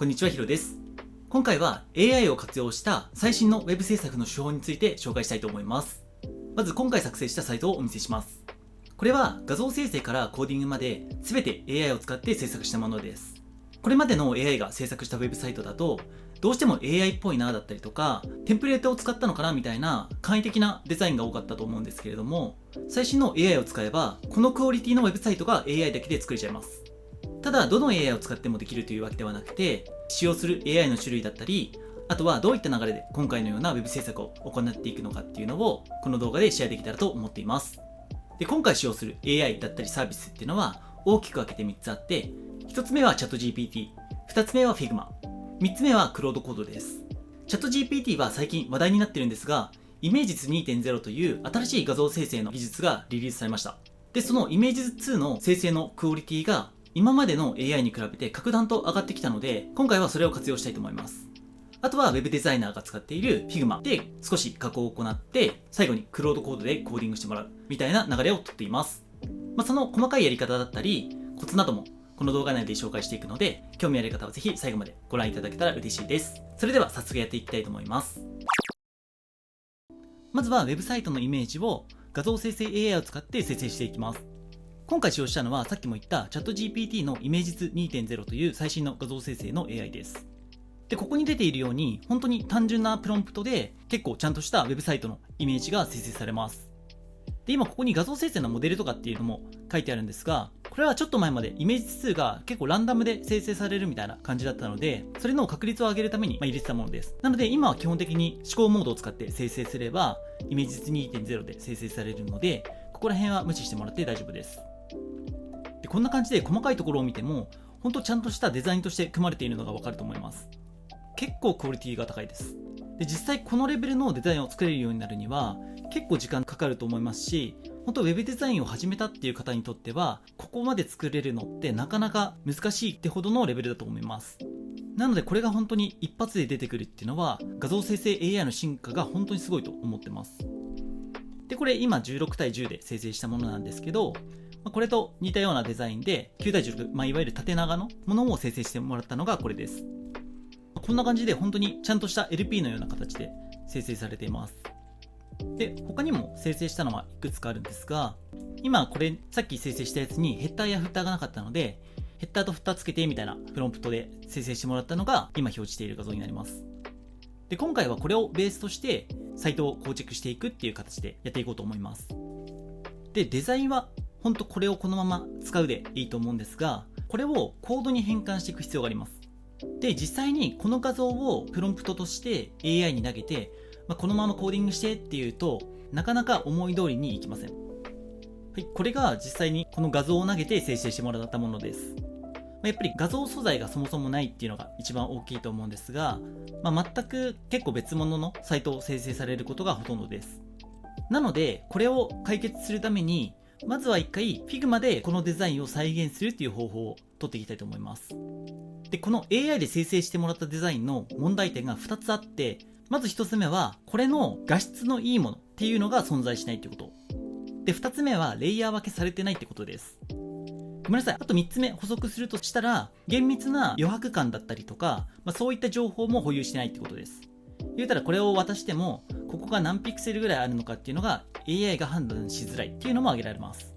こんにちは、ヒロです。今回は AI を活用した最新の Web 制作の手法について紹介したいと思います。まず今回作成したサイトをお見せします。これは画像生成からコーディングまで全て AI を使って制作したものです。これまでの AI が制作した Web サイトだとどうしても AI っぽいなだったりとかテンプレートを使ったのかなみたいな簡易的なデザインが多かったと思うんですけれども、最新の AI を使えばこのクオリティの Web サイトが AI だけで作れちゃいます。ただどの AI を使ってもできるというわけではなくて、使用する AI の種類だったり、あとはどういった流れで今回のような Web 制作を行っていくのかっていうのをこの動画でシェアできたらと思っています。で、今回使用する AI だったりサービスっていうのは大きく分けて3つあって、1つ目は ChatGPT、2つ目は Figma、3つ目は Claude Code です。ChatGPT は最近話題になってるんですが、イメージズ 2.0 という新しい画像生成の技術がリリースされました。で、そのイメージズ2の生成のクオリティが今までの AI に比べて格段と上がってきたので、今回はそれを活用したいと思います。あとは Web デザイナーが使っている Figma で少し加工を行って、最後に Claude Code でコーディングしてもらうみたいな流れをとっています。その細かいやり方だったり、コツなどもこの動画内で紹介していくので、興味ある方はぜひ最後までご覧いただけたら嬉しいです。それでは早速やっていきたいと思います。まずは Web サイトのイメージを画像生成 AI を使って生成していきます。今回使用したのはさっきも言った ChatGPT のイメージズ 2.0 という最新の画像生成の AI です。で、ここに出ているように本当に単純なプロンプトで結構ちゃんとしたウェブサイトのイメージが生成されます。で、今ここに画像生成のモデルとかっていうのも書いてあるんですが、これはちょっと前までイメージ数が結構ランダムで生成されるみたいな感じだったので、それの確率を上げるために入れてたものです。なので今は基本的に思考モードを使って生成すればイメージ図 2.0 で生成されるので、ここら辺は無視してもらって大丈夫です。で、こんな感じで細かいところを見ても本当ちゃんとしたデザインとして組まれているのがわかると思います。結構クオリティが高いです。で、実際このレベルのデザインを作れるようになるには結構時間かかると思いますし、本当ウェブデザインを始めたっていう方にとってはここまで作れるのってなかなか難しいってほどのレベルだと思います。なのでこれが本当に一発で出てくるっていうのは画像生成 AI の進化が本当にすごいと思ってます。で、これ今16対10で生成したものなんですけど、これと似たようなデザインで9対16、いわゆる縦長のものを生成してもらったのがこれです。こんな感じで本当にちゃんとした LP のような形で生成されています。で、他にも生成したのはいくつかあるんですが、今これさっき生成したやつにヘッダーやフッターがなかったので、ヘッダーとフッターつけてみたいなプロンプトで生成してもらったのが今表示している画像になります。で、今回はこれをベースとしてサイトを構築していくっていう形でやっていこうと思います。で、デザインは本当これをこのまま使うでいいと思うんですが、これをコードに変換していく必要があります。で、実際にこの画像をプロンプトとして AI に投げて、このままコーディングしてっていうとなかなか思い通りにいきません。はい、これが実際にこの画像を投げて生成してもらったものです。やっぱり画像素材がそもそもないっていうのが一番大きいと思うんですが、全く結構別物のサイトを生成されることがほとんどです。なのでこれを解決するためにまずは一回 Figma でこのデザインを再現するっていう方法を取っていきたいと思います。で、この AI で生成してもらったデザインの問題点が2つあって、まず1つ目はこれの画質のいいものっていうのが存在しないってことで、2つ目はレイヤー分けされてないってことです。ごめんなさい、あと3つ目補足するとしたら、厳密な余白感だったりとか、そういった情報も保有してないってことです。言うたらこれを渡してもここが何ピクセルぐらいあるのかっていうのが AI が判断しづらいっていうのも挙げられます。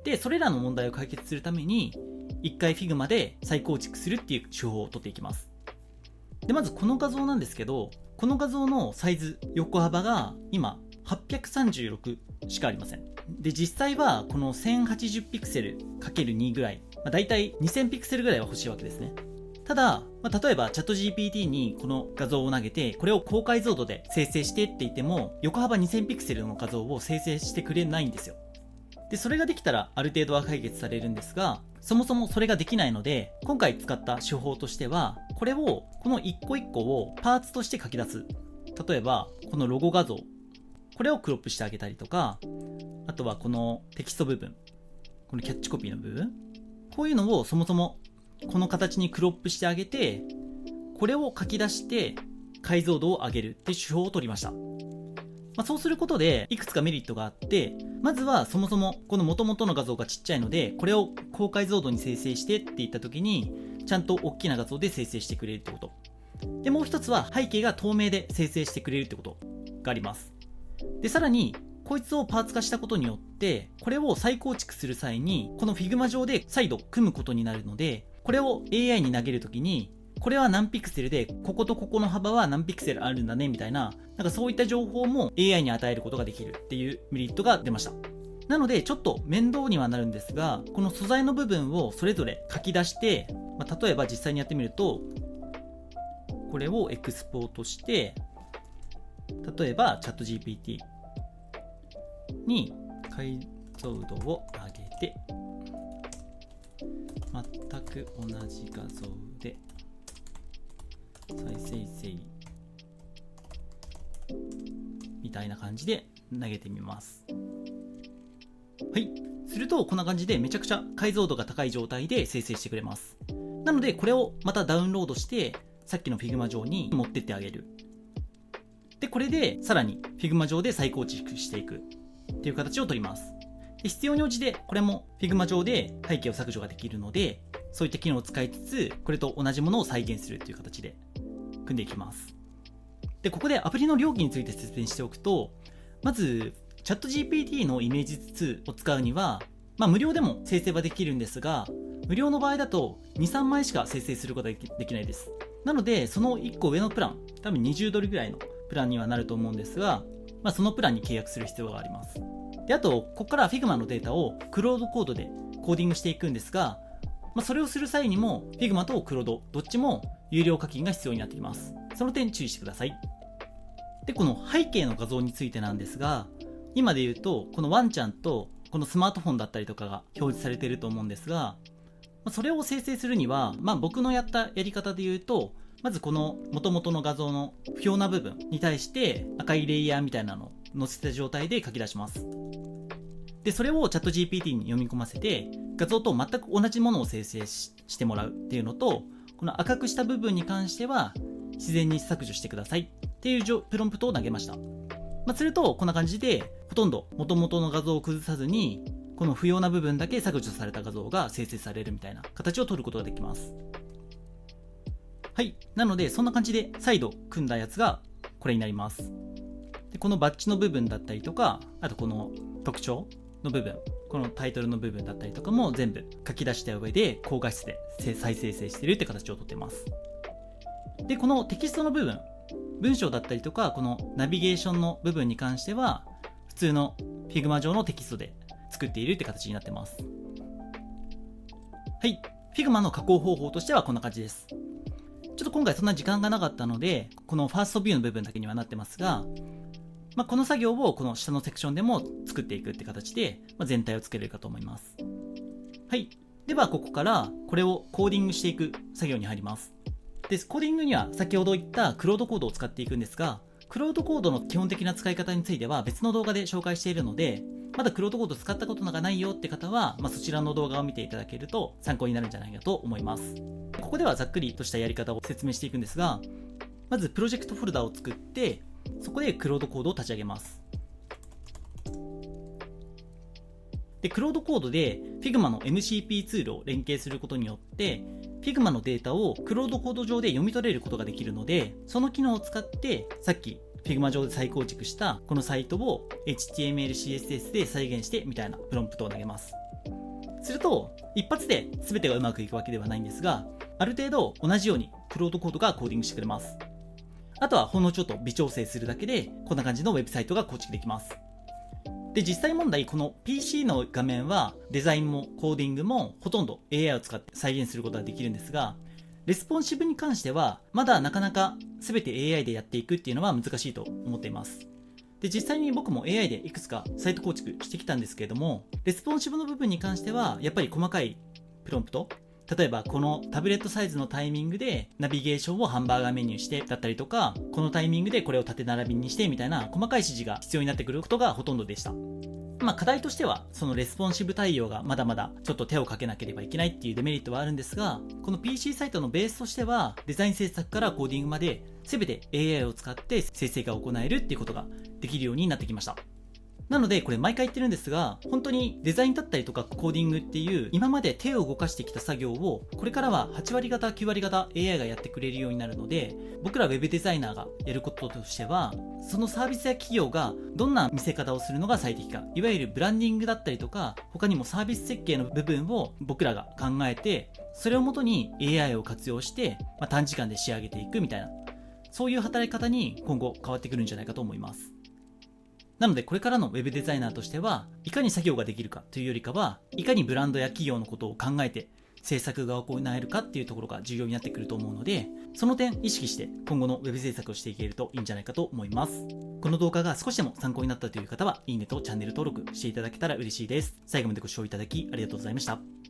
で、それらの問題を解決するために一回 Figma で再構築するっていう手法を取っていきます。で、まずこの画像なんですけど、この画像のサイズ、横幅が今836しかありません。で、実際はこの1080ピクセル ×2 ぐらい、だいたい2000ピクセルぐらいは欲しいわけですね。ただ、例えば ChatGPT にこの画像を投げてこれを高解像度で生成してって言っても横幅2000ピクセルの画像を生成してくれないんですよ。で、それができたらある程度は解決されるんですが、そもそもそれができないので、今回使った手法としてはこれをこの一個一個をパーツとして書き出す。例えばこのロゴ画像、これをクロップしてあげたりとか、あとはこのテキスト部分、このキャッチコピーの部分、こういうのをそもそもこの形にクロップしてあげて、これを書き出して解像度を上げるっていう手法を取りました。そうすることでいくつかメリットがあって、まずはそもそもこの元々の画像がちっちゃいので、これを高解像度に生成してって言った時にちゃんと大きな画像で生成してくれるってこと。で、もう一つは背景が透明で生成してくれるってことがあります。で、さらに、こいつをパーツ化したことによって、これを再構築する際に、この Figma 上で再度組むことになるので、これを AI に投げるときに、これは何ピクセルで、こことここの幅は何ピクセルあるんだねみたいな、なんかそういった情報も AI に与えることができるっていうメリットが出ました。なのでちょっと面倒にはなるんですが、この素材の部分をそれぞれ書き出して、例えば実際にやってみると、これをエクスポートして、例えばチャット GPT に解像度を上げて、全く同じ画像で再生成みたいな感じで投げてみます。はい。するとこんな感じでめちゃくちゃ解像度が高い状態で生成してくれます。なのでこれをまたダウンロードしてさっきの Figma 上に持ってってあげる。で、これでさらに Figma 上で再構築していくっていう形をとります。で、必要に応じてこれも Figma 上で背景を削除ができるので、そういった機能を使いつつこれと同じものを再現するっていう形で組んでいきます。で、ここでアプリの料金について説明しておくと、まずチャット GPT のイメージ2を使うには、無料でも生成はできるんですが、無料の場合だと 2,3 枚しか生成することができないです。なので、その1個上のプラン、多分20ドルぐらいのプランにはなると思うんですが、そのプランに契約する必要があります。で、あと、ここから Figma のデータをクロードコードでコーディングしていくんですが、それをする際にも Figma とクロードどっちも有料課金が必要になってきます。その点注意してください。で、この背景の画像についてなんですが、今で言うとこのワンちゃんとこのスマートフォンだったりとかが表示されていると思うんですが、それを生成するには、僕のやったやり方で言うと、まずこの元々の画像の不要な部分に対して赤いレイヤーみたいなのを載せた状態で書き出します。で、それをチャット GPT に読み込ませて画像と全く同じものを生成してもらうっていうのと、この赤くした部分に関しては自然に削除してくださいっていうプロンプトを投げました。するとこんな感じでほとんど元々の画像を崩さずに、この不要な部分だけ削除された画像が生成されるみたいな形を取ることができます。はい。なのでそんな感じで再度組んだやつがこれになります。で、このバッジの部分だったりとか、あとこの特徴の部分、このタイトルの部分だったりとかも全部書き出した上で高画質で再生成しているって形をとっています。で、このテキストの部分、文章だったりとかこのナビゲーションの部分に関しては普通の Figma 上のテキストで作っているって形になってます。はい。Figma の加工方法としてはこんな感じです。ちょっと今回そんな時間がなかったので、このファーストビューの部分だけにはなってますが、この作業をこの下のセクションでも作っていくって形で、全体を作れるかと思います。はい。ではここからこれをコーディングしていく作業に入ります。で、コーディングには先ほど言ったクロードコードを使っていくんですが、クロードコードの基本的な使い方については別の動画で紹介しているので、まだクロードコード使ったことがないよって方は、そちらの動画を見ていただけると参考になるんじゃないかと思います。ここではざっくりとしたやり方を説明していくんですが、まずプロジェクトフォルダを作って、そこでクロードコードを立ち上げます。で、クロードコードで Figma の MCP ツールを連携することによって、Figma のデータをクロードコード上で読み取れることができるので、その機能を使ってさっき Figma 上で再構築したこのサイトを HTML、CSS で再現してみたいなプロンプトを投げます。すると一発で全てがうまくいくわけではないんですが、ある程度同じようにクロードコードがコーディングしてくれます。あとはほんのちょっと微調整するだけでこんな感じのウェブサイトが構築できます。で、実際問題この PC の画面はデザインもコーディングもほとんど AI を使って再現することができるんですが、レスポンシブに関してはまだなかなか全て AI でやっていくっていうのは難しいと思っています。で、実際に僕も AI でいくつかサイト構築してきたんですけれども、レスポンシブの部分に関してはやっぱり細かいプロンプト、例えばこのタブレットサイズのタイミングでナビゲーションをハンバーガーメニューしてだったりとか、このタイミングでこれを縦並びにしてみたいな細かい指示が必要になってくることがほとんどでした。課題としてはそのレスポンシブ対応がまだまだちょっと手をかけなければいけないっていうデメリットはあるんですが、この PC サイトのベースとしてはデザイン制作からコーディングまで全て AI を使って生成が行えるっていうことができるようになってきました。なのでこれ毎回言ってるんですが、本当にデザインだったりとかコーディングっていう今まで手を動かしてきた作業をこれからは8割方9割方 AI がやってくれるようになるので、僕ら Web デザイナーがやることとしては、そのサービスや企業がどんな見せ方をするのが最適か、いわゆるブランディングだったりとか他にもサービス設計の部分を僕らが考えて、それをもとに AI を活用して、短時間で仕上げていくみたいな、そういう働き方に今後変わってくるんじゃないかと思います。なのでこれからの Web デザイナーとしては、いかに作業ができるかというよりかは、いかにブランドや企業のことを考えて制作が行えるかっていうところが重要になってくると思うので、その点意識して今後の Web 制作をしていけるといいんじゃないかと思います。この動画が少しでも参考になったという方は、いいねとチャンネル登録していただけたら嬉しいです。最後までご視聴いただきありがとうございました。